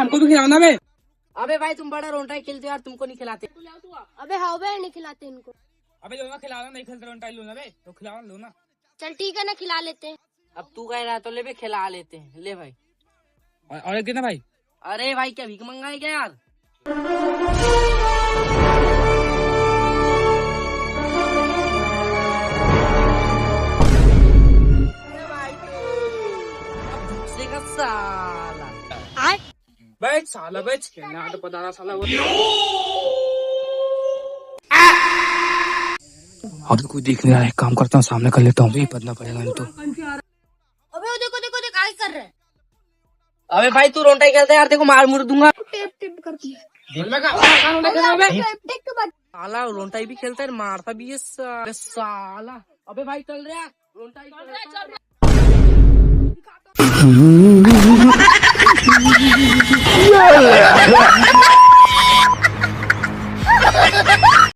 हमको भी खिलाओ ना बे। अबे भाई तुम बड़ा रोंटा खेलते हो यार, तुमको नहीं खिलाते। अबे हाँ बे नहीं खिलाते इनको। अबे लो ना खिला लो, नहीं खेलते रोंटा लो ना बे, तो खिलाओ लो ना। चल ठीक है ना, खिला लेते हैं। अब तू कह रहा है तो ले बे, खिला लेते हैं, ले भाई। और एक देना भाई। अरे भाई क्या भीख मंगाए क्या यार। दूसरे का साला आए बैठ साला बैठ, खेलना तो पता साला वो। अब कोई देख नहीं रहा है, काम करता हूँ सामने कर लेता हूँ, ये पढ़ना पड़ेगा नहीं तो। अबे वो देखो देखो देखो, आगे कर रहे हैं। अबे भाई तू रोंटा खेलता है यार, देखो मार मुर दूंगा। टेप टेप कर दिया। टेप के बाद साला रोंटा भी खेलता है, मारता भी है साला। अबे भाई चल रहा है रोंटा ही खेलता है।